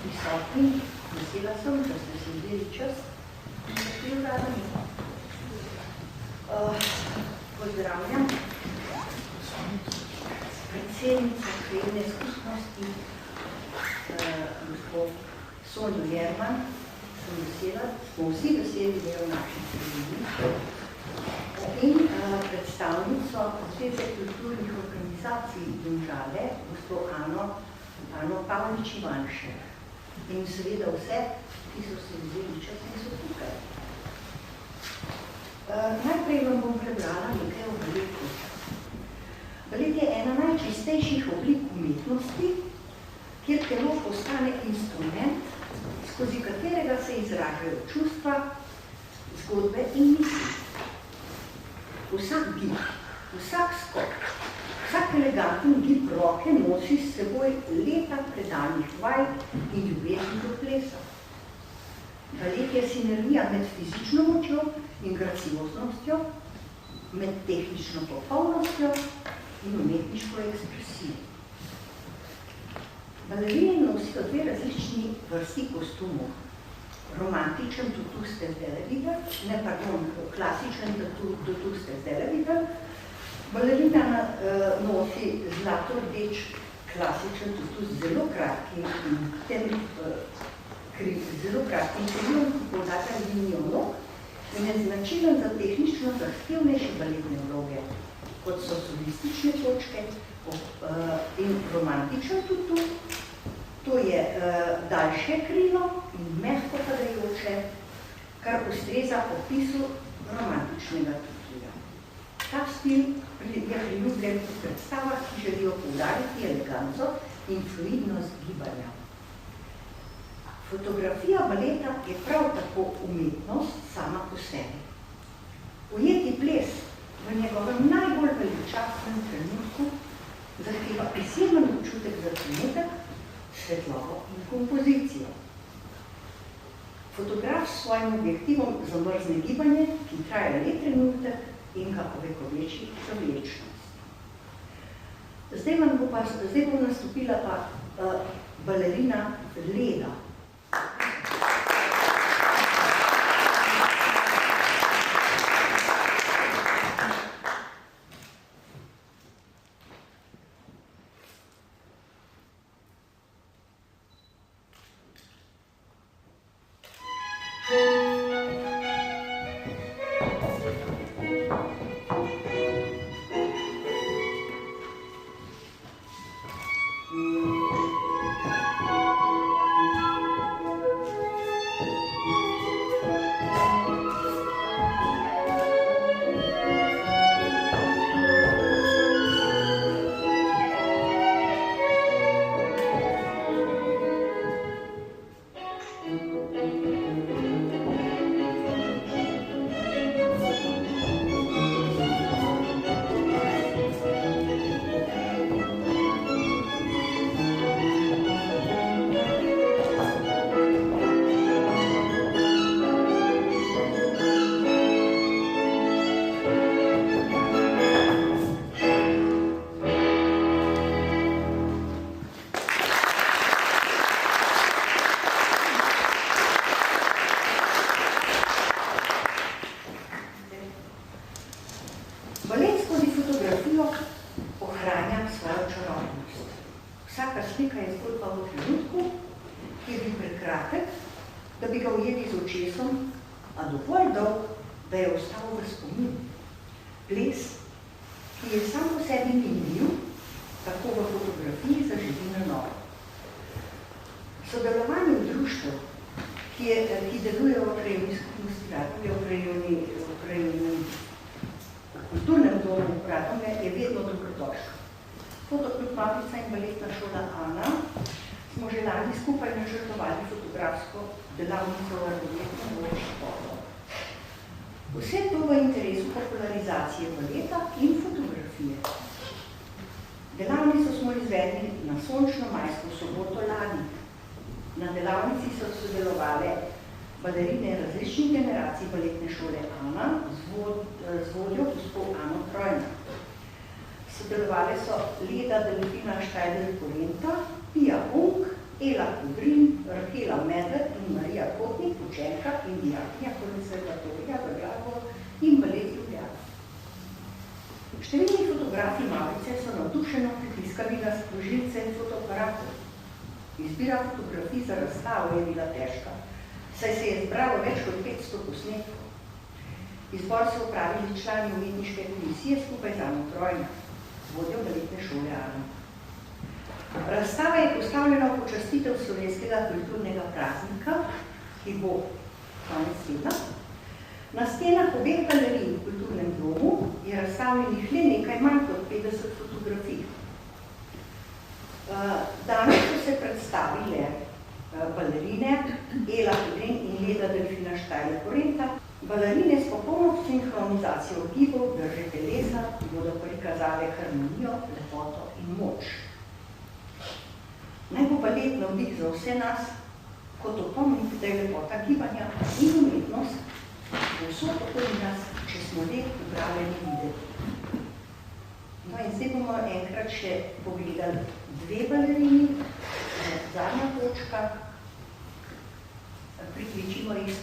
prisotni, vesela sem, da ste si vzeli čas in tako vradami. Pozdravljam predsednica krajevne skupnosti, gospod Sonjo Jerman, sem vesela, smo vsi veseli, da je v naši krajini, in predstavnico Zveze kulturnih organizacij Domžale, gospod Ano Pavlič-Ivanšek. In seveda vse, ki so se vzeli čas in so tukaj. Najprej vam bom prebrala nekaj o baletu. Balet je ena najčistejših oblik umetnosti, kjer telo postane instrument, skozi katerega se izražajo čustva, zgodbe in misli. Vsak gib, vsak skok, vsak elegantni gib roke nosi s seboj leta predanih vaj in ljubezni do plesa. Balet je sinergija med fizično močjo in gracioznostjo, med tehnično popolnostjo in umetniško ekspresijo. Balerine nosijo dve različni vrsti kostumov. Romantičen tutu ste zdaj videli, klasičen tutu ste zdaj videli. Balerina nosi zlato-rdeč klasičen tutu z zelo kratkim krilom, ki povzata linijo nog in je značilen za tehnično zahtevnejše baletne vloge, kot so solistične točke in romantičen tutu. To je daljše krilo in mehko padajoče, kar ustreza opisu romantičnega tutuja. Ta stil je priljubljen v predstavah, ki želijo poudariti eleganco in fluidnost gibanja. Fotografija baleta je prav tako umetnost sama po sebi. Ujeti ples v njegovem najbolj veličastnem trenutku zahteva izjemen občutek za trenutek, svetlobo in kompozicijo. Fotograf s svojim objektivom zamrzne gibanje, ki traja le trenutek in ga ovekoveči za večnost. Zdaj bo nastopila pa balerina Leda. Vse to v interesu popularizacije baleta in fotografije. Delavnico smo izvedli na sončno majsko soboto lani. Na delavnici so sodelovali balerine različnih generacij baletne šole Ana z vodjo gospod Ano Trojna. Sodelovali so Leda Delfina Štajder-Polenta, Pia Unk, Ela Kudrin, Rahela Medved in Marija Kotnik, učenka in dijakinja konservatorija v Glasgowu in balet Ljubljana. Številni fotografi Mavrice so navdušeno pritiskali na sprožilce in fotoaparatov. Izbira fotografij za razstavo je bila težka, saj se je zbralo več kot 500 posnetkov. Izbor so upravili člani umetniške komisije skupaj z Ano Trojna, vodjo baletne šole Ano. Razstava je postavljena v počastitev slovenskega kulturnega praznika, ki bo konec tedna. Na stenah obeh galerij v kulturnem domu je razstavljenih le nekaj manj kot 50 fotografij. Danes so se predstavile balerine Ela Kudrin in Leda Delfina Štajle-Korenta. Balerine s popolno sinhronizacijo gibov, drže telesa, ki bodo prikazale harmonijo, lepoto in moč. Naj bo balet navdih za vse nas, kot opomnik, da je lepota gibanja in umetnost povsod okoli nas, če smo le upravljeni videti. No in zdaj bomo enkrat še pogledali dve balerini, zadnja točka, prikličimo jih.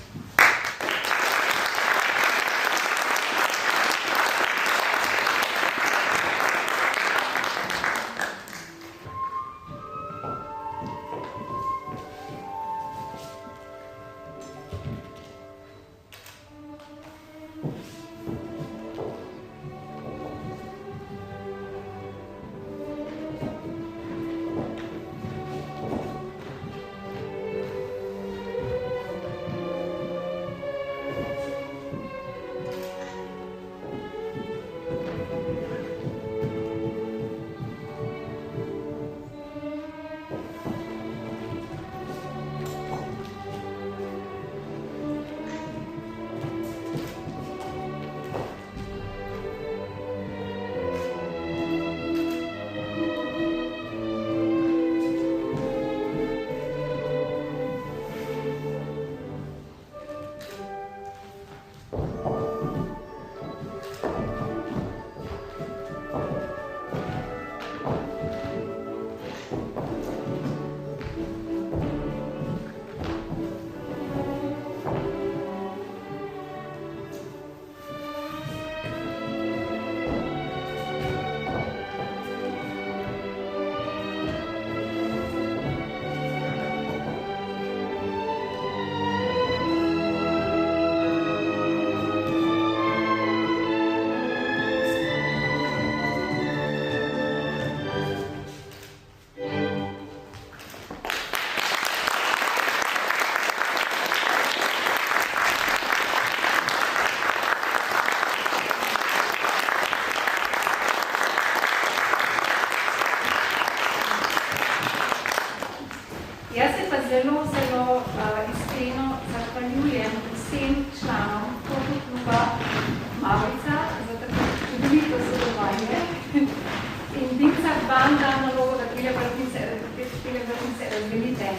Zelo iskreno zahvaljujem vsem članom fotokluba Mavrica za tako čudovito sodelovanje in Dinca vam dam nalogo, da tile vrtnice razdelite.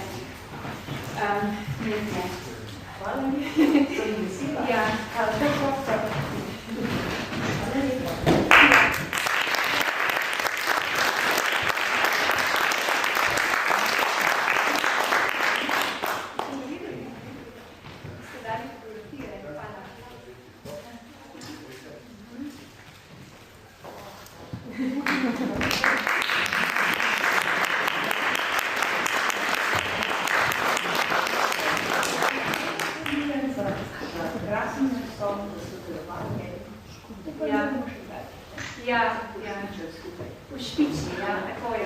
Hvala mi. Ja, tako.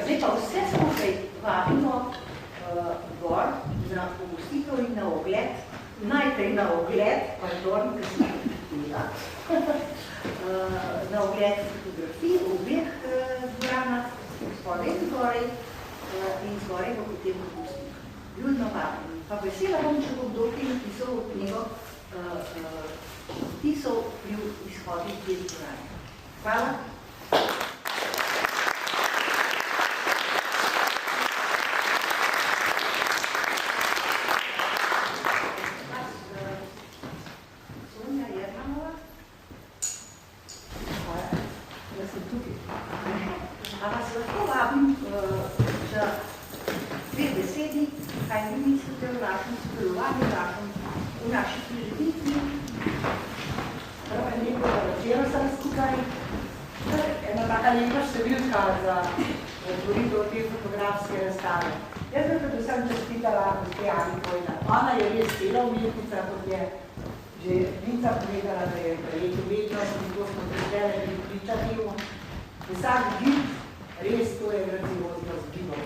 Zdaj pa vse skupaj vabimo gor na pogostitev in na ogled, najprej na ogled, pardon, na ogled fotografij v obeh dvoranah, spodaj in zgoraj in zgoraj bo potem pogostitev. Ljudno vabimo. Pa vesela bom, če bo kdo napisal v knjigo vtisov pri izhodih dveh dvorane. Hvala. dve besedi, kaj vi mislite o našem sodelovanju, v naši prireditvi. Lepo večer vsem skupaj. Ena taka lepa številka za otvoritev te fotografske razstave. Jaz bi predvsem čestitala gospe Ani Kojna. Ona je res cela umetnica, kot je že Vinca povedala, da je projekt umetnost in to smo zdaj bili priča temu. Vsak gib, res to je gracioznost gibov.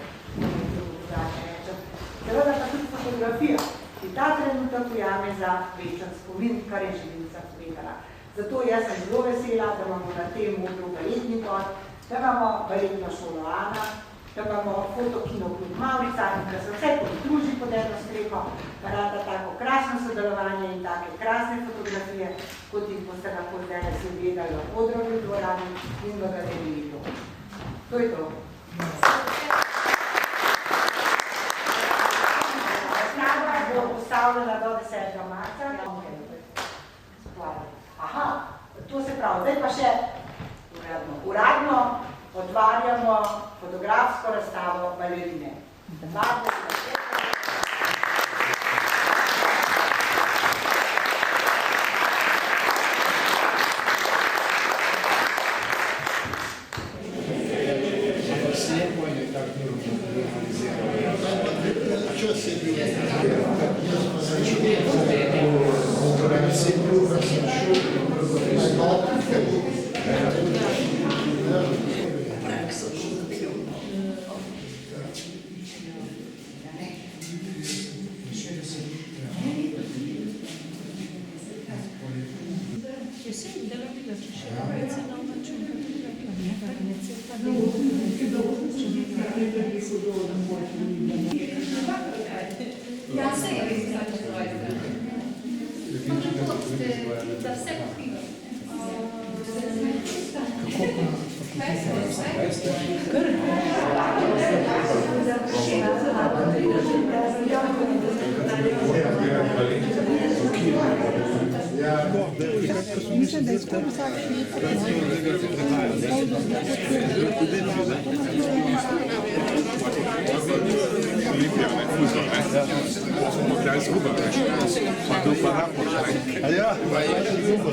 Seveda pa tudi fotografija, ki ta trenutek ujame za večen spomin, kar je že Vinca povedala. Zato jaz sem zelo vesela, da imamo na tem modru baletni kot, da imamo baletno šolo Ana, da imamo fotokino klub Mavrica in da se vse podruži pod eno streho, da rada tako krasno sodelovanje in take krasne fotografije, kot jih boste lahko zdaj si gledali v odrovi dvorani in v galeriji. To je to. Razstava bo postavljena do 10. marca. Aha, to se pravi, zdaj pa še uradno otvarjamo fotografsko razstavo balerine. Mislim, da je skoro vsak šit. Olimpija, ne, fuzor, ne? Smo kdaj zguba, ne? Pa tu pa napor, ne? A ja, pa je zguba.